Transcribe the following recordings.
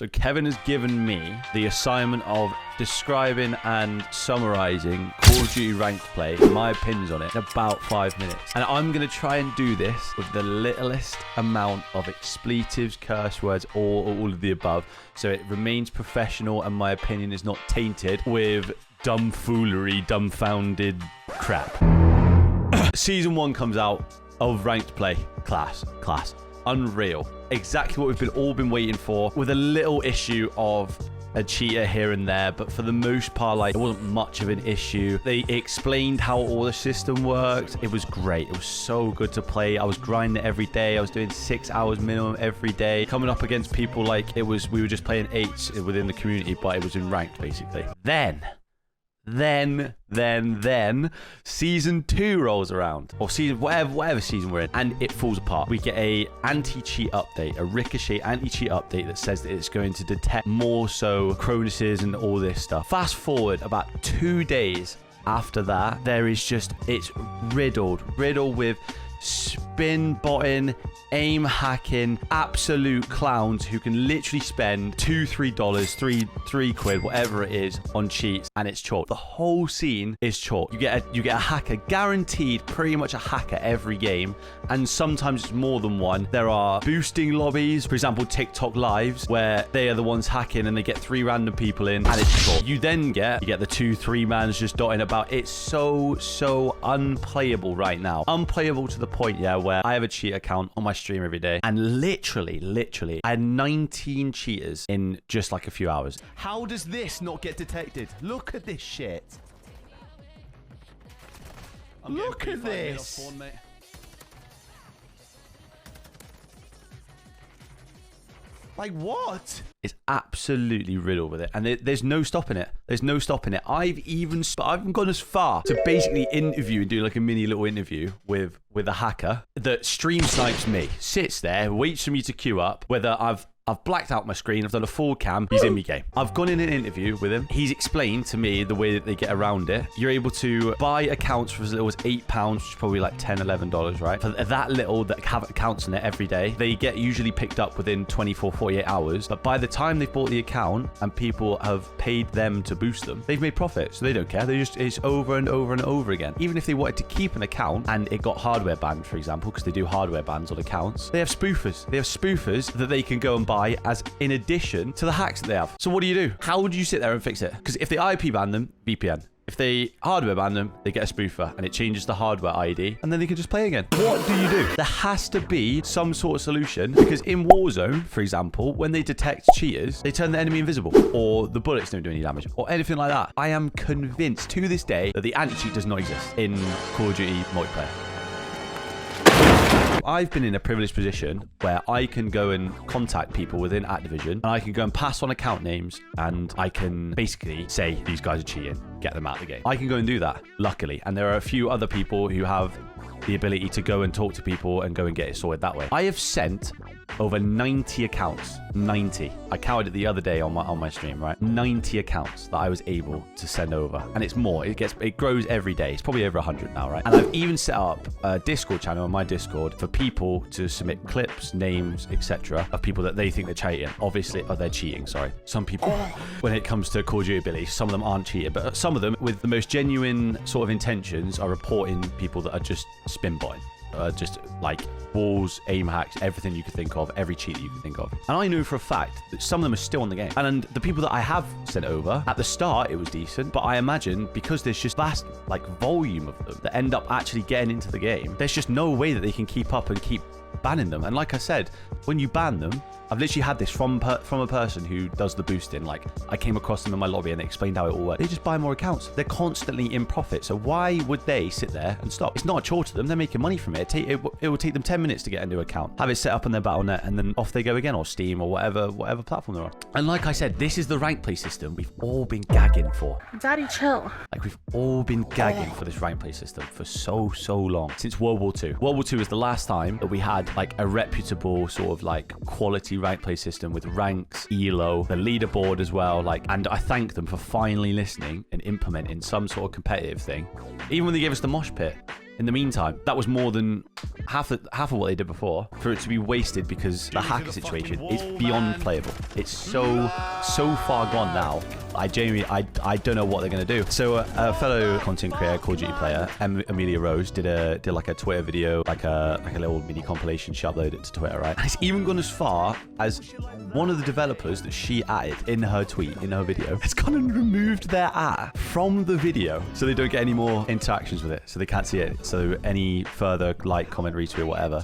So Kevin has given me the assignment of describing and summarizing Call of Duty ranked play, my opinions on it, in about 5 minutes. And I'm going to try and do this with the littlest amount of expletives, curse words, or all of the above, so it remains professional and my opinion is not tainted with dumbfoolery, dumbfounded crap. Season 1 comes out of ranked play. Class. Unreal. Exactly what we've all been waiting for, with a little issue of a cheater here and there, but for the most part, like, it wasn't much of an issue. They explained how all the system worked. It was great. It was so good to play. I was grinding every day. I was doing 6 hours minimum every day, coming up against people like we were just playing 8s within the community, but it was in ranked basically. Then season 2 rolls around, or season whatever season we're in, and it falls apart. We get a anti-cheat update, a Ricochet anti-cheat update that says that it's going to detect more so Cronuses and all this stuff. Fast forward about 2 days after that, there is just, it's riddled with spin botting, aim hacking, absolute clowns who can literally spend $2-3, three quid, whatever it is, on cheats, and it's chalk. The whole scene is chalk. You get a hacker, guaranteed, pretty much a hacker every game, and sometimes it's more than one. There are boosting lobbies, for example, TikTok lives, where they are the ones hacking and they get 3 random people in, and it's chalk. You then get the 2-3 mans just dotting about. It's so unplayable right now. Unplayable to the point, yeah, where I have a cheat account on my stream every day, and literally I had 19 cheaters in just like a few hours. How does this not get detected? Look at this shit. Look at this. Like, what? It's absolutely riddled with it, and there's no stopping it. I've even gone as far to basically interview and do like a mini little interview with a hacker that stream snipes me, sits there, waits for me to queue up, whether I've blacked out my screen, I've done a full cam, he's in my game. I've gone in an interview with him. He's explained to me the way that they get around it. You're able to buy accounts for as little as £8, which is probably like $10, $11, right? For that little that have accounts in it every day, they get usually picked up within 24, 48 hours. But by the time they've bought the account and people have paid them to boost them, they've made profit. So they don't care. It's over and over and over again. Even if they wanted to keep an account and it got hardware banned, for example, because they do hardware bans on accounts, they have spoofers. They have spoofers that they can go and buy as in addition to the hacks that they have. So what do? How would you sit there and fix it? Because if they IP ban them, VPN. If they hardware ban them, they get a spoofer and it changes the hardware ID and then they can just play again. What do? There has to be some sort of solution, because in Warzone, for example, when they detect cheaters, they turn the enemy invisible, or the bullets don't do any damage, or anything like that. I am convinced to this day that the anti-cheat does not exist in Call of Duty multiplayer. I've been in a privileged position where I can go and contact people within Activision, and I can go and pass on account names, and I can basically say these guys are cheating, get them out of the game. I can go and do that, luckily. And there are a few other people who have the ability to go and talk to people and go and get it sorted that way. I have sent over 90 accounts. 90. I counted it the other day on my stream, right? 90 accounts that I was able to send over, and it's more. It grows every day. It's probably over 100 now, right? And I've even set up a Discord channel on my Discord for people to submit clips, names, etc. of people that they think they're cheating. Obviously, they're cheating. Sorry. Some people, when it comes to Call of Duty abilities, some of them aren't cheating, but some of them, with the most genuine sort of intentions, are reporting people that are just spin botting. Just like walls, aim hacks, everything you could think of, every cheat that you could think of. And I know for a fact that some of them are still on the game. And the people that I have sent over, at the start, it was decent. But I imagine because there's just vast like volume of them that end up actually getting into the game, there's just no way that they can keep up and keep banning them. And like I said, when you ban them, I've literally had this from a person who does the boosting. Like, I came across them in my lobby and they explained how it all works. They just buy more accounts. They're constantly in profit. So why would they sit there and stop? It's not a chore to them. They're making money from it. It will take them 10 minutes to get a new account, have it set up on their Battle.net, and then off they go again, or Steam, or whatever platform they're on. And like I said, this is the rank play system we've all been gagging for. Daddy, chill. Like, we've all been gagging for this rank play system for so long, since World War II. World War II was the last time that we had like a reputable sort of like quality rank play system with ranks, elo, the leaderboard as well. Like, and I thank them for finally listening and implementing some sort of competitive thing. Even when they gave us the mosh pit, In the meantime, that was more than half of what they did before. For it to be wasted because the hacker situation is beyond playable. It's so far gone now. I genuinely, I don't know what they're gonna do. So a fellow content creator, Call of Duty player, Amelia Rose, did like a Twitter video, like a little mini compilation. She uploaded it to Twitter, right? And it's even gone as far as one of the developers that she added in her tweet, in her video, has gone and removed their ad from the video, so they don't get any more interactions with it, so they can't see it. So any further like, comment, retweet, whatever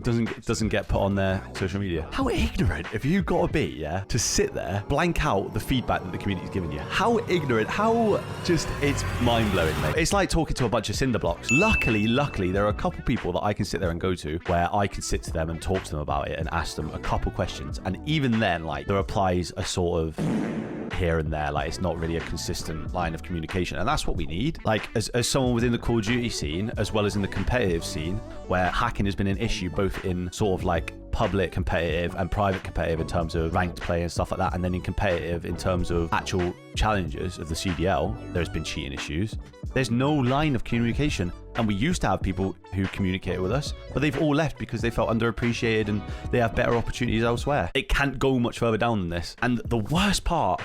doesn't get put on their social media. How ignorant have you got to be, yeah, to sit there, blank out the feedback that the community's giving you? How ignorant, how just, it's mind-blowing, mate. It's like talking to a bunch of cinder blocks. Luckily, there are a couple people that I can sit there and go to where I can sit to them and talk to them about it and ask them a couple questions. And even then, like, the replies are sort of here and there, like it's not really a consistent line of communication, and that's what we need. Like as someone within the Call of Duty scene as well as in the competitive scene, where hacking has been an issue both in sort of like public competitive and private competitive in terms of ranked play and stuff like that, and then in competitive in terms of actual challenges of the CDL, there's been cheating issues. There's no line of communication, and we used to have people who communicated with us, but they've all left because they felt underappreciated and they have better opportunities elsewhere. It can't go much further down than this. And the worst part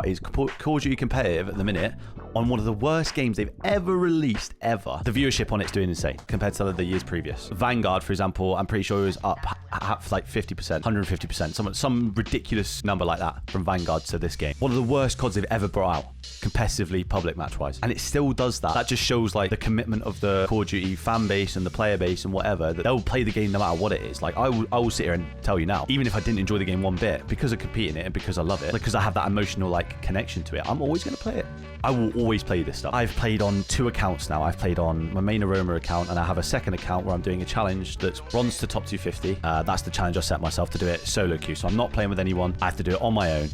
is Call of Duty competitive at the minute, on one of the worst games they've ever released ever. The viewership on it's doing insane compared to the years previous. Vanguard, for example, I'm pretty sure it was up like 50%, 150%, some ridiculous number like that from Vanguard to this game. One of the worst CODs they've ever brought out, competitively, public match-wise. And it still does that. That just shows like the commitment of the Call of Duty fan base and the player base and whatever, that they'll play the game no matter what it is. Like I will sit here and tell you now, even if I didn't enjoy the game one bit, because I compete in it and because I love it, because I have that emotional like connection to it, I'm always going to play it. I will always play this stuff. I've played on 2 accounts now. I've played on my main Aroma account, and I have a second account where I'm doing a challenge that's bronze to top 250. That's the challenge I set myself to do it solo queue. So I'm not playing with anyone. I have to do it on my own.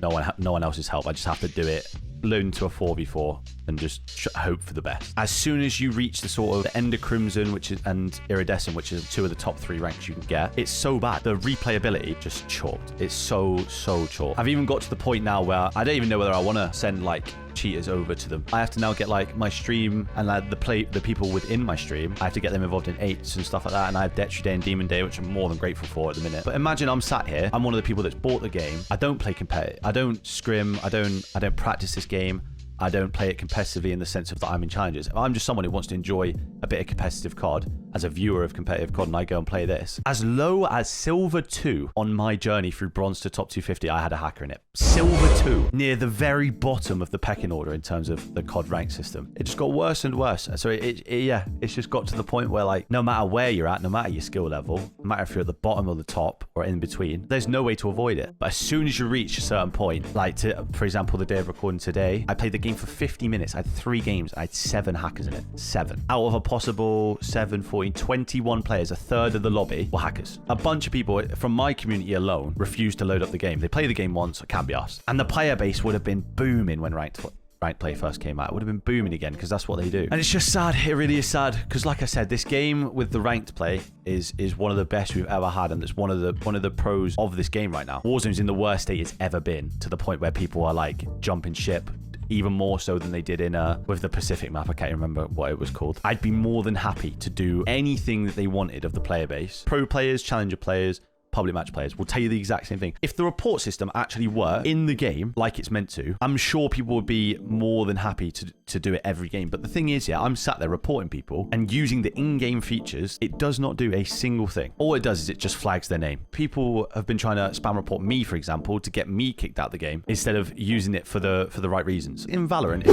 No one else's help. I just have to do it, learn to a 4v4 and just hope for the best. As soon as you reach the sort of Ender Crimson, and Iridescent, which is 2 of the top 3 ranks you can get, it's so bad. The replayability just chalked. It's so chalked. I've even got to the point now where I don't even know whether I want to send like cheaters over to them. I have to now get like my stream and like the people within my stream, I have to get them involved in 8s and stuff like that, and I have Detri Day and Demon Day, which I'm more than grateful for at the minute. But imagine I'm sat here, I'm one of the people that's bought the game, I don't play competitive, I don't scrim, I don't practice this game, I don't play it competitively in the sense of that I'm in challenges. I'm just someone who wants to enjoy a bit of competitive COD as a viewer of competitive COD, and I go and play this. As low as Silver 2 on my journey through Bronze to top 250, I had a hacker in it. Silver 2, near the very bottom of the pecking order in terms of the COD rank system. It just got worse and worse. So it's just got to the point where like, no matter where you're at, no matter your skill level, no matter if you're at the bottom or the top or in between, there's no way to avoid it. But as soon as you reach a certain point, like for example, the day of recording today, I played the game for 50 minutes. I had 3 games. I had 7 hackers in it. 7. Out of a possible 7, 14, 21 players, a third of the lobby were hackers. A bunch of people from my community alone refused to load up the game. They play the game once, it can't be asked. And the player base would have been booming when ranked play first came out. It would have been booming again because that's what they do. And it's just sad. It really is sad because, like I said, this game with the ranked play is one of the best we've ever had, and it's one of the pros of this game right now. Warzone's in the worst state it's ever been, to the point where people are like jumping ship, even more so than they did in with the Pacific map. I can't remember what it was called. I'd be more than happy to do anything that they wanted of the player base. Pro players, challenger players, public match players will tell you the exact same thing. If the report system actually worked in the game like it's meant to, I'm sure people would be more than happy to do it every game. But the thing is, yeah, I'm sat there reporting people and using the in-game features. It does not do a single thing. All it does is it just flags their name. People have been trying to spam report me, for example, to get me kicked out of the game instead of using it for the right reasons. In Valorant,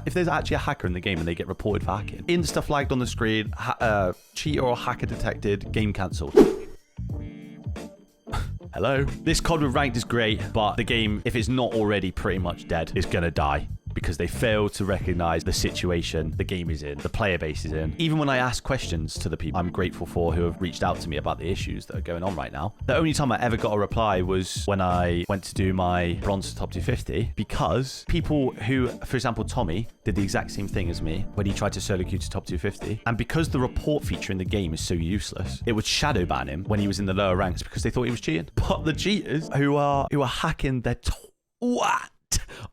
if there's actually a hacker in the game and they get reported for hacking, Insta flagged on the screen, cheater or hacker detected, game cancelled. Hello? This COD with ranked is great, but the game, if it's not already pretty much dead, is gonna die because they fail to recognize the situation the game is in, the player base is in. Even when I ask questions to the people I'm grateful for who have reached out to me about the issues that are going on right now, the only time I ever got a reply was when I went to do my bronze to top 250, because people who, for example, Tommy did the exact same thing as me when he tried to solo queue to top 250. And because the report feature in the game is so useless, it would shadow ban him when he was in the lower ranks because they thought he was cheating. But the cheaters who are hacking their twat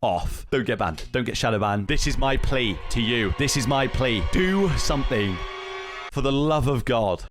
off. Don't get banned. Don't get shadow banned. This is my plea to you. This is my plea. Do something. For the love of God.